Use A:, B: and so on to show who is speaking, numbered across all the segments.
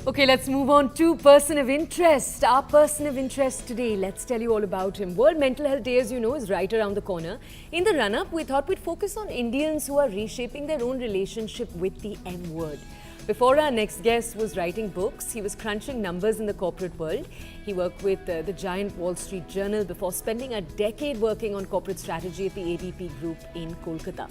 A: Okay, let's move on to person of interest. Our person of interest today, let's tell you all about him. World Mental Health Day, as you know, is right around the corner. In the run-up, we thought we'd focus on Indians who are reshaping their own relationship with the M word. Before our next guest was writing books, he was crunching numbers in the corporate world. He worked with the giant Wall Street Journal before spending a decade working on corporate strategy at the ADP Group in Kolkata.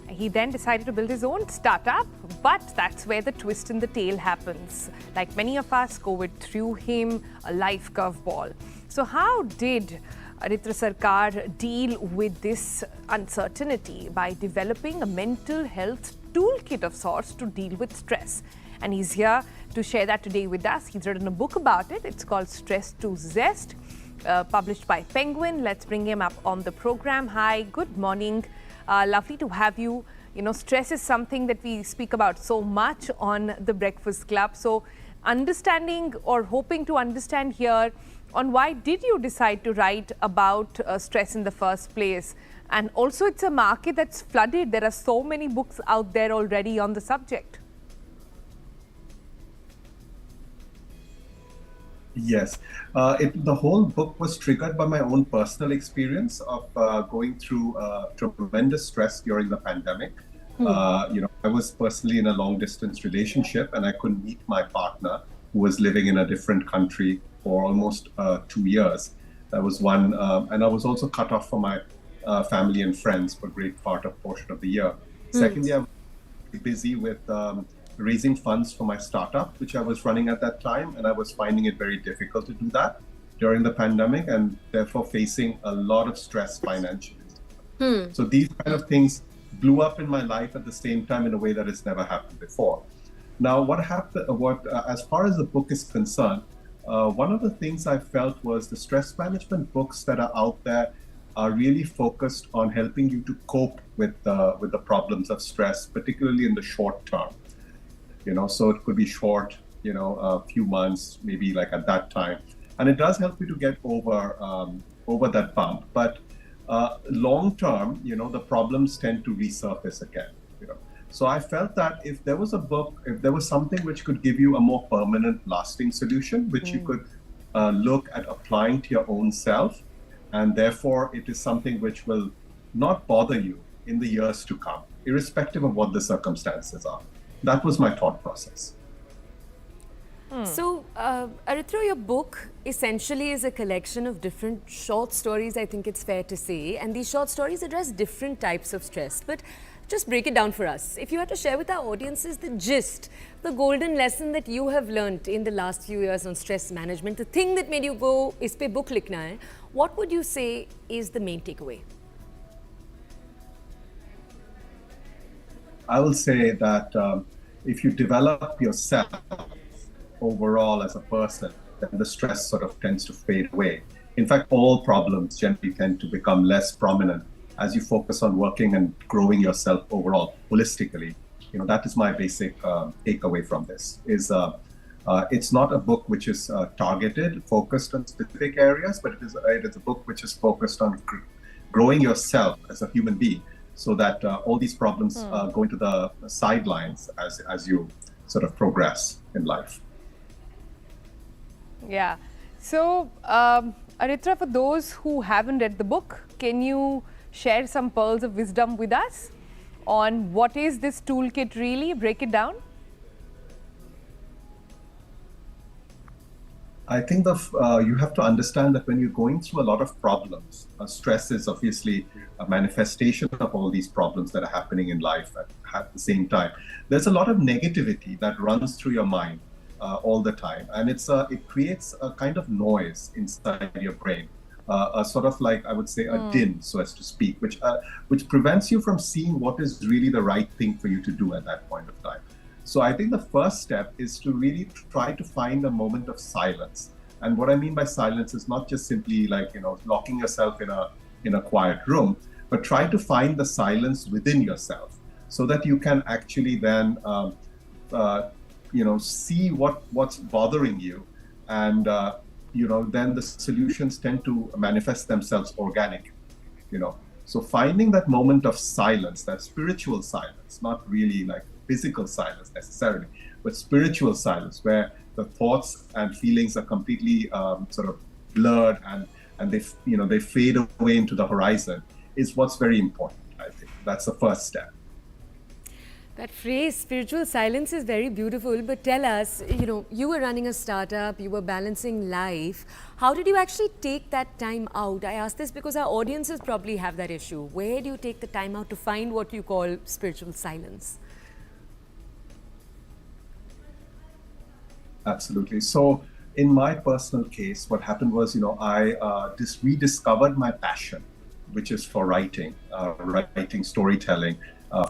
B: He then decided to build his own startup, but that's where the twist in the tale happens. Like many of us, COVID threw him a life curveball. So how did Aritra Sarkar deal with this uncertainty? By developing a mental health toolkit of sorts to deal with stress. And he's here to share that today with us. He's written a book about it. It's called Stress to Zest, published by Penguin. Let's bring him up on the program. Hi, good morning. Lovely to have you. You know, stress is something that we speak about so much on the Breakfast Club. So understanding or hoping to understand here on why did you decide to write about stress in the first place? And also it's a market that's flooded. There are so many books out there already on the subject.
C: Yes, the whole book was triggered by my own personal experience of going through tremendous stress during the pandemic. I was personally in a long distance relationship and I couldn't meet my partner who was living in a different country for almost 2 years. That was one, and I was also cut off from my family and friends for a great portion of the year. Secondly, I was busy with raising funds for my startup, which I was running at that time, and I was finding it very difficult to do that during the pandemic and therefore facing a lot of stress financially. So these kind of things blew up in my life at the same time in a way that has never happened before. Now, as far as the book is concerned, one of the things I felt was the stress management books that are out there are really focused on helping you to cope with the problems of stress, particularly in the short term. So it could be short, a few months, maybe like at that time. And it does help you to get over that bump. But long term, the problems tend to resurface again. So I felt that if there was a book, if there was something which could give you a more permanent, lasting solution, which you could look at applying to your own self, and therefore it is something which will not bother you in the years to come, irrespective of what the circumstances are. That was my thought process.
A: So, Aritra, your book essentially is a collection of different short stories, I think it's fair to say. And these short stories address different types of stress. But just break it down for us. If you had to share with our audiences the gist, the golden lesson that you have learned in the last few years on stress management, the thing that made you go, is pe book likhna hai, what would you say is the main takeaway?
C: I will say that if you develop yourself overall as a person, then the stress sort of tends to fade away. In fact, all problems generally tend to become less prominent as you focus on working and growing yourself overall, holistically. That is my basic takeaway from this. It's not a book which is targeted, focused on specific areas, but it is a book which is focused on growing yourself as a human being, so that all these problems go into the sidelines as you sort of progress in life.
B: Yeah. So, Aritra, for those who haven't read the book, can you share some pearls of wisdom with us on what is this toolkit really? Break it down.
C: I think you have to understand that when you're going through a lot of problems, stress is obviously a manifestation of all these problems that are happening in life at the same time. There's a lot of negativity that runs through your mind all the time, and it creates a kind of noise inside your brain, a sort of like, I would say, a din, so as to speak, which prevents you from seeing what is really the right thing for you to do at that point of time. So I think the first step is to really try to find a moment of silence. And what I mean by silence is not just simply like, locking yourself in a quiet room, but try to find the silence within yourself so that you can actually then, see what's bothering you. And, then the solutions tend to manifest themselves organically, So finding that moment of silence, that spiritual silence, not really like physical silence necessarily, but spiritual silence, where the thoughts and feelings are completely sort of blurred and they fade away into the horizon, is what's very important. I think that's the first step.
A: That phrase, spiritual silence, is very beautiful. But tell us, you were running a startup, you were balancing life. How did you actually take that time out? I ask this because our audiences probably have that issue. Where do you take the time out to find what you call spiritual silence?
C: Absolutely. So in my personal case, what happened was, I rediscovered my passion, which is for writing, storytelling,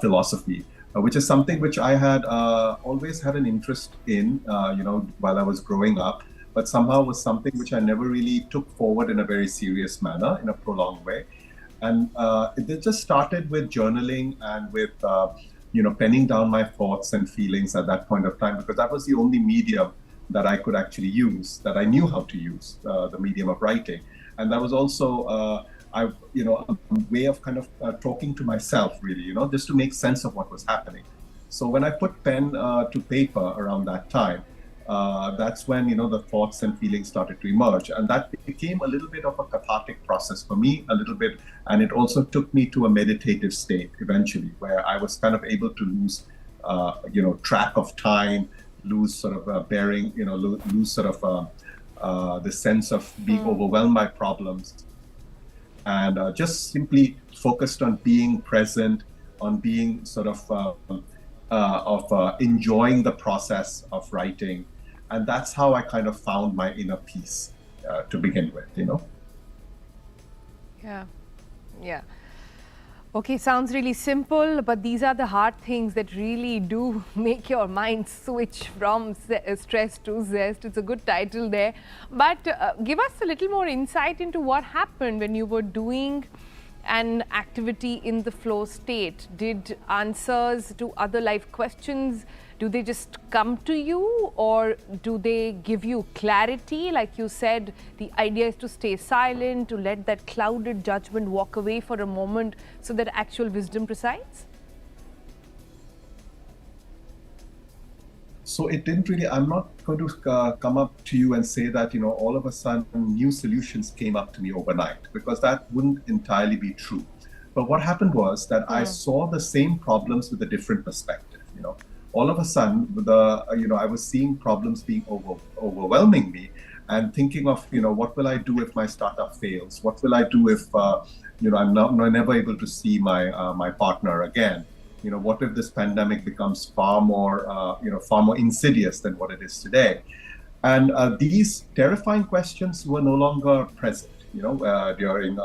C: philosophy, which is something which I had always had an interest in, while I was growing up, but somehow was something which I never really took forward in a very serious manner, in a prolonged way. And it just started with journaling and with, penning down my thoughts and feelings at that point of time, because that was the only medium that I could actually use, that I knew how to use, the medium of writing. And that was also, a way of kind of talking to myself, really, just to make sense of what was happening. So when I put pen to paper around that time, that's when, the thoughts and feelings started to emerge. And that became a little bit of a cathartic process for me, a little bit. And it also took me to a meditative state eventually, where I was kind of able to lose, track of time, lose sort of bearing, lose sort of the sense of being overwhelmed by problems. And just simply focused on being present, on being sort of enjoying the process of writing. And that's how I kind of found my inner peace to begin with,
B: Yeah. Okay, sounds really simple, but these are the hard things that really do make your mind switch from stress to zest. It's a good title there. But give us a little more insight into what happened when you were doing an activity in the flow state. Did answers to other life questions, do they just come to you, or do they give you clarity? Like you said, the idea is to stay silent, to let that clouded judgment walk away for a moment so that actual wisdom presides?
C: So it didn't really, I'm not going to come up to you and say that, all of a sudden new solutions came up to me overnight, because that wouldn't entirely be true. But what happened was that I saw the same problems with a different perspective, All of a sudden, I was seeing problems being overwhelming me, and thinking of, what will I do if my startup fails? What will I do if, I'm never able to see my partner again? What if this pandemic becomes far more insidious than what it is today? And these terrifying questions were no longer present, during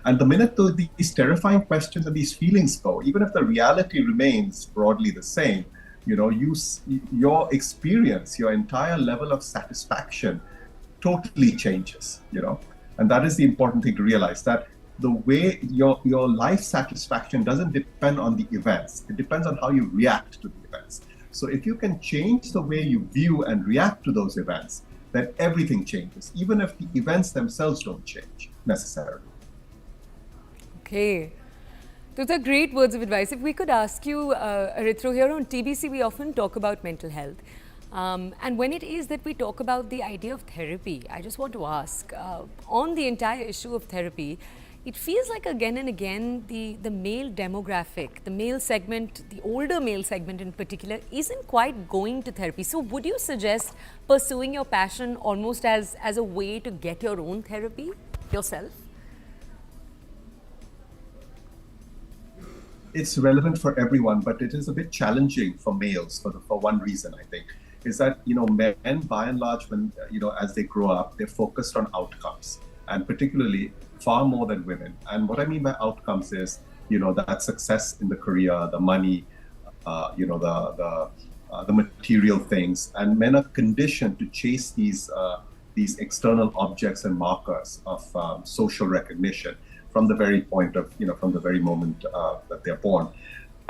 C: and the minute these terrifying questions and these feelings go, even if the reality remains broadly the same, your experience, your entire level of satisfaction totally changes, and that is the important thing to realize, that the way your life satisfaction doesn't depend on the events. It depends on how you react to the events. So if you can change the way you view and react to those events, then everything changes, even if the events themselves don't change necessarily.
A: Okay. Those are great words of advice. If we could ask you, Arithro, here on TBC, we often talk about mental health. And when it is that we talk about the idea of therapy, I just want to ask, on the entire issue of therapy, it feels like again and again the male demographic, the male segment, the older male segment in particular, isn't quite going to therapy. So would you suggest pursuing your passion almost as a way to get your own therapy yourself?
C: It's relevant for everyone, but it is a bit challenging for males for one reason, I think, is that, men by and large, when, as they grow up, they're focused on outcomes, and particularly far more than women. And what I mean by outcomes is, that success in the career, the money, the material things, and men are conditioned to chase these external objects and markers of social recognition from the very point of, from the very moment that they're born.